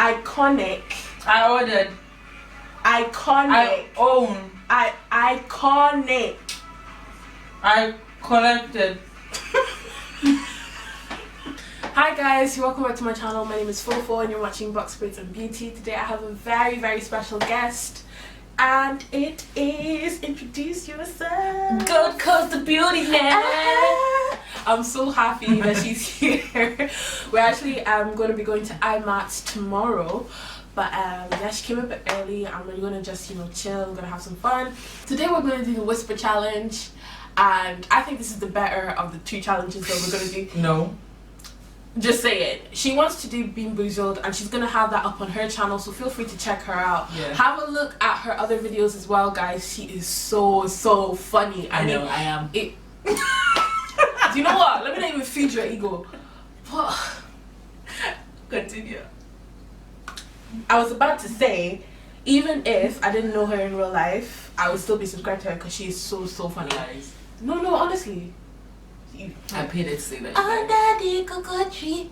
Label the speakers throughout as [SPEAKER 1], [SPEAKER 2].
[SPEAKER 1] Iconic.
[SPEAKER 2] I ordered.
[SPEAKER 1] Iconic.
[SPEAKER 2] I own.
[SPEAKER 1] Iconic.
[SPEAKER 2] I collected.
[SPEAKER 1] Hi guys, welcome back to my channel. My name is Fofo and you're watching Box Braids and Beauty. Today I have a very special guest, and it is, introduce yourself.
[SPEAKER 2] Goldcoastdebuty now.
[SPEAKER 1] I'm so happy that she's here. We're actually going to be going to IMAX tomorrow, but yeah, she came a bit early and we're going to just, you know, chill. We're going to have some fun. Today we're going to do the whisper challenge, and I think this is the better of the two challenges that we're going to do.
[SPEAKER 2] No.
[SPEAKER 1] Just say it. She wants to do Being Boozled and she's gonna have that up on her channel, so feel free to check her out.
[SPEAKER 2] Yeah.
[SPEAKER 1] Have a look at her other videos as well, guys. She is so funny.
[SPEAKER 2] I know, I am.
[SPEAKER 1] Do you know what? Let me not even feed your ego. Continue. I was about to say, even if I didn't know her in real life, I would still be subscribed to her because she is so funny.
[SPEAKER 2] Guys.
[SPEAKER 1] No, honestly.
[SPEAKER 2] I paid it to say that.
[SPEAKER 1] Under the cocoa tree.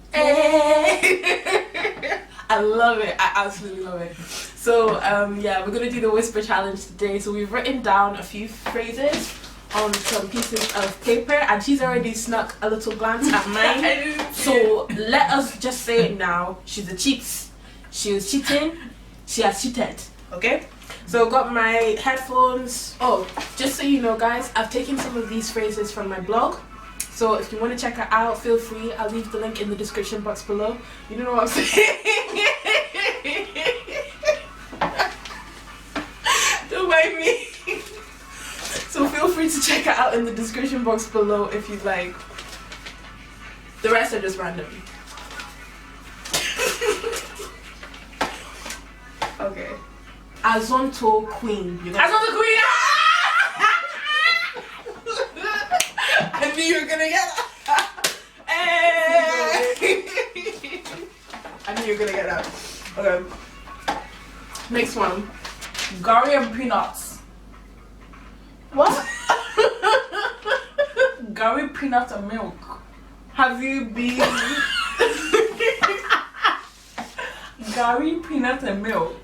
[SPEAKER 1] I love it. I absolutely love it. So yeah, we're gonna do the whisper challenge today. So we've written down a few phrases on some pieces of paper, and she's already snuck a little glance at mine. So let us just say it now. She's a cheat. She was cheating. She has cheated. Okay. So got my headphones. Oh, just so you know, guys, I've taken some of these phrases from my blog. So if you want to check her out, feel free. I'll leave the link in the description box below. You don't know what I'm saying? Don't mind me. So feel free to check her out in the description box below if you'd like. The rest are just random. Okay. Azonto Queen.
[SPEAKER 2] Azonto Queen!
[SPEAKER 1] I knew you were gonna get that. Hey! I knew you were gonna get that. Okay. Next one.
[SPEAKER 2] Gary and peanuts.
[SPEAKER 1] What?
[SPEAKER 2] Gary, peanuts and milk.
[SPEAKER 1] Have you been?
[SPEAKER 2] Gary, peanuts and milk.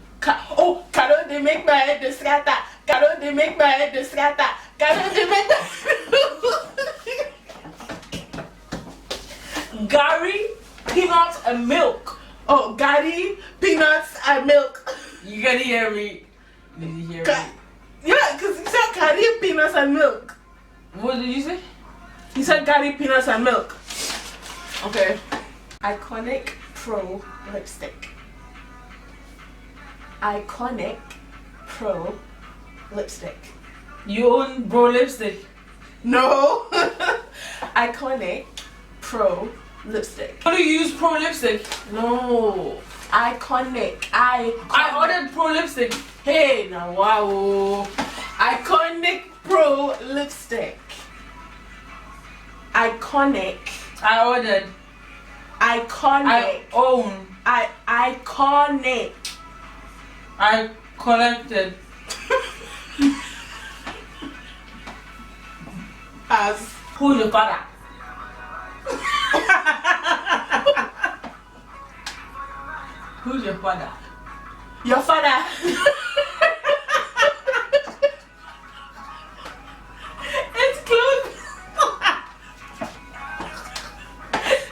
[SPEAKER 1] Oh, Caro, they make my head the scatter. Caro, they make my head the scatter. Caro, they make my
[SPEAKER 2] Gary, peanuts and milk.
[SPEAKER 1] Oh, Gary, peanuts and milk.
[SPEAKER 2] You gotta hear me. Did you hear me?
[SPEAKER 1] Yeah, because he said Gary, peanuts and milk.
[SPEAKER 2] What did you say?
[SPEAKER 1] He said Gary, peanuts and milk. Okay. Iconic Pro lipstick. Iconic Pro lipstick.
[SPEAKER 2] You own bro lipstick?
[SPEAKER 1] No. Iconic Pro lipstick.
[SPEAKER 2] How do you use pro lipstick?
[SPEAKER 1] No. Iconic.
[SPEAKER 2] I ordered pro lipstick.
[SPEAKER 1] Hey, now wow. Iconic Pro lipstick. Iconic.
[SPEAKER 2] I ordered.
[SPEAKER 1] Iconic.
[SPEAKER 2] I own.
[SPEAKER 1] Iconic.
[SPEAKER 2] I collected.
[SPEAKER 1] As
[SPEAKER 2] Who's your father? Who's your father?
[SPEAKER 1] your father. It's close.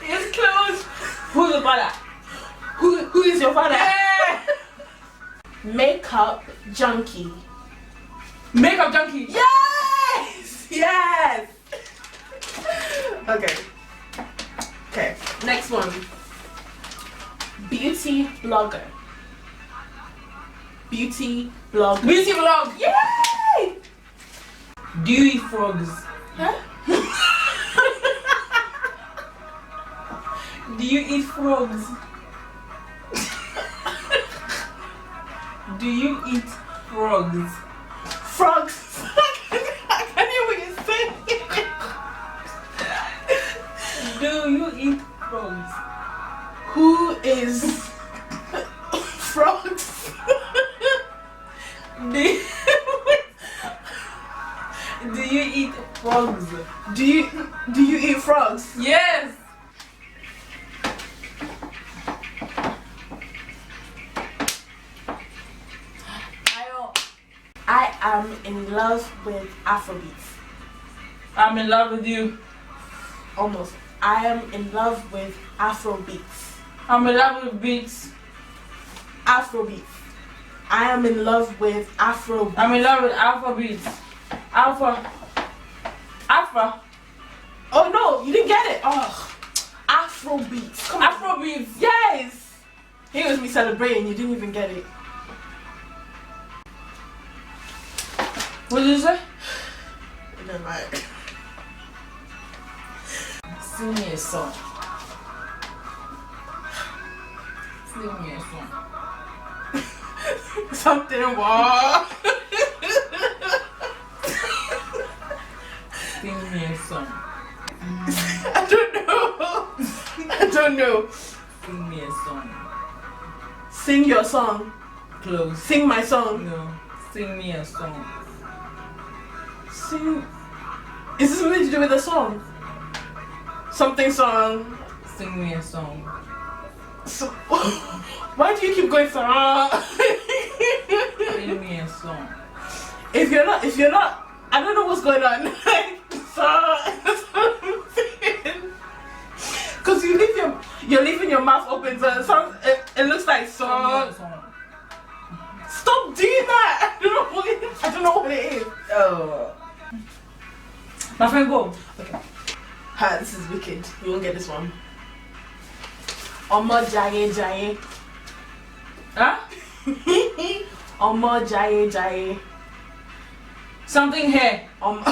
[SPEAKER 1] It's close.
[SPEAKER 2] Who's your father?
[SPEAKER 1] Who is your father?
[SPEAKER 2] Yeah.
[SPEAKER 1] Makeup junkie.
[SPEAKER 2] Makeup junkie.
[SPEAKER 1] Yes. Okay. Next one. Beauty blogger. Beauty blogger.
[SPEAKER 2] Beauty vlog.
[SPEAKER 1] Yay!
[SPEAKER 2] Do you eat frogs?
[SPEAKER 1] Huh?
[SPEAKER 2] Do you eat frogs? Do you eat frogs?
[SPEAKER 1] Frogs. I can't hear what you're saying.
[SPEAKER 2] Do you eat frogs?
[SPEAKER 1] Who is frogs?
[SPEAKER 2] Do you eat frogs?
[SPEAKER 1] Do you eat frogs?
[SPEAKER 2] Yes.
[SPEAKER 1] am in love with Afrobeats.
[SPEAKER 2] I'm in love with you.
[SPEAKER 1] Almost. I am in love with Afrobeats.
[SPEAKER 2] I'm in love with beats.
[SPEAKER 1] Afrobeats. I am in love with Afrobeats.
[SPEAKER 2] I'm in love with alpha beats. Alpha.
[SPEAKER 1] Oh no, you didn't get it. Oh, Afrobeats. Come on.
[SPEAKER 2] Afrobeats.
[SPEAKER 1] Yes. Here was me celebrating. You didn't even get it.
[SPEAKER 2] What did you say?
[SPEAKER 1] It doesn't matter.
[SPEAKER 2] Sing me a song. Sing me a song.
[SPEAKER 1] Something wrong.
[SPEAKER 2] Sing me a song.
[SPEAKER 1] I don't know.
[SPEAKER 2] Sing me a song.
[SPEAKER 1] Sing your song.
[SPEAKER 2] Close.
[SPEAKER 1] Sing my song.
[SPEAKER 2] No. Sing me a song.
[SPEAKER 1] Sing. Is this something to do with a song? Something song.
[SPEAKER 2] Sing me a song.
[SPEAKER 1] So, why do you keep going song?
[SPEAKER 2] Sing me a song.
[SPEAKER 1] If you're not, I don't know what's going on. Cause you're leaving your mouth open, so it looks like song. Stop doing that. I don't know what it is.
[SPEAKER 2] Oh. My friend, go.
[SPEAKER 1] Okay. Ha, this is wicked. You won't get this one. Omo jaye jaye.
[SPEAKER 2] Huh?
[SPEAKER 1] Omo jaye jaye.
[SPEAKER 2] Something here.
[SPEAKER 1] Omo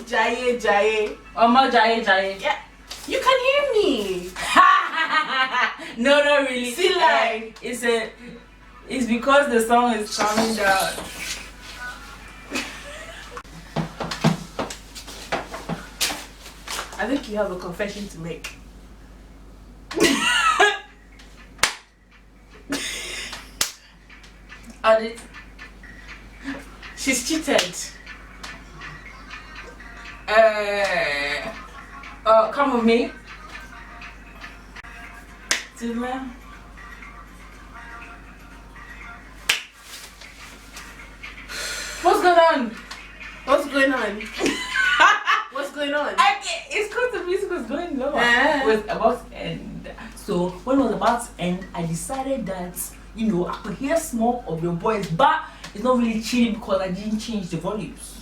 [SPEAKER 1] jaye jaye.
[SPEAKER 2] Omo jaye jaye.
[SPEAKER 1] Yeah, you can hear me.
[SPEAKER 2] No, not really.
[SPEAKER 1] See, like
[SPEAKER 2] it's because the song is coming down.
[SPEAKER 1] I think you have a confession to make.
[SPEAKER 2] Audit.
[SPEAKER 1] She's cheated.
[SPEAKER 2] Come with me. To me. What's going on?
[SPEAKER 1] What's going on? What's going on?
[SPEAKER 2] It's because the music was going low.
[SPEAKER 1] Eh.
[SPEAKER 2] It was about to end. So when it was about to end, I decided that I could hear some of your voice, but it's not really chilling because I didn't change the volumes.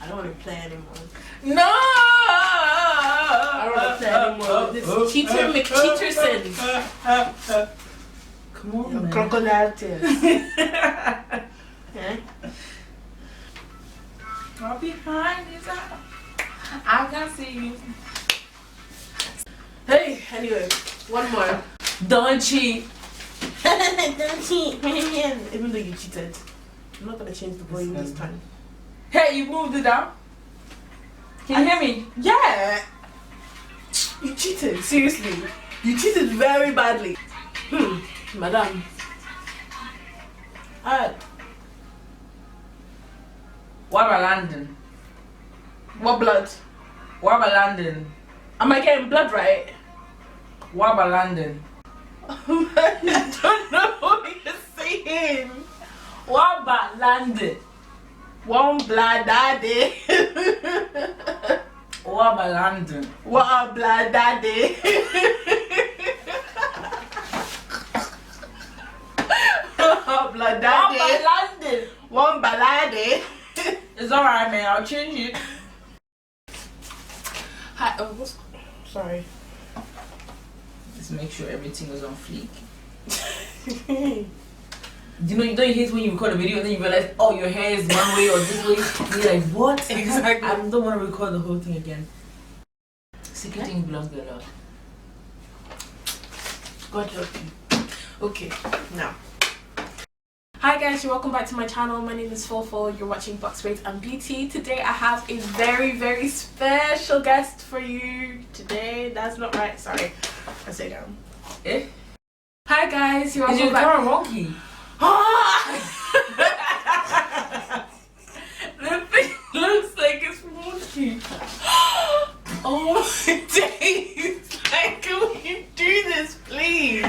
[SPEAKER 1] I don't want to play anymore.
[SPEAKER 2] No!
[SPEAKER 1] I don't want to play anymore. This cheater McCheaterson.
[SPEAKER 2] Come on,
[SPEAKER 1] Your
[SPEAKER 2] man.
[SPEAKER 1] crocodile tears. Eh?
[SPEAKER 2] Right behind this. I can see you.
[SPEAKER 1] Hey, anyway, one more.
[SPEAKER 2] Don't cheat.
[SPEAKER 1] Don't cheat. Even though you cheated, I'm not gonna change the volume this time.
[SPEAKER 2] Hey, you moved it down. Can you hear me?
[SPEAKER 1] Yeah. You cheated. Seriously, you cheated very badly. Madam.
[SPEAKER 2] What about London?
[SPEAKER 1] What blood?
[SPEAKER 2] What about London?
[SPEAKER 1] Am I getting blood right?
[SPEAKER 2] What about London?
[SPEAKER 1] I don't know what you're saying.
[SPEAKER 2] What about London?
[SPEAKER 1] One blood daddy.
[SPEAKER 2] What about London?
[SPEAKER 1] What blood daddy. Blood daddy.
[SPEAKER 2] What about London?
[SPEAKER 1] One balade.
[SPEAKER 2] It's alright, man. I'll change it.
[SPEAKER 1] Hi. Sorry.
[SPEAKER 2] Just make sure everything is on fleek. You hate when you record a video and then you realize, oh, your hair is one way or this way. And you're like, what?
[SPEAKER 1] Exactly.
[SPEAKER 2] I don't want to record the whole thing again. Secret thing belongs to the Lord.
[SPEAKER 1] God help you. Okay, now. Hi guys, you're welcome back to my channel. My name is Fofo. You're watching Box Braids and Beauty. Today I have a very, very special guest for you. Today, that's not right. Sorry, I say down.
[SPEAKER 2] Eh?
[SPEAKER 1] Hi guys, you're
[SPEAKER 2] Is
[SPEAKER 1] welcome
[SPEAKER 2] your
[SPEAKER 1] back.
[SPEAKER 2] camera wonky? The thing looks like it's wonky.
[SPEAKER 1] Oh my days! Like, can we do this, please?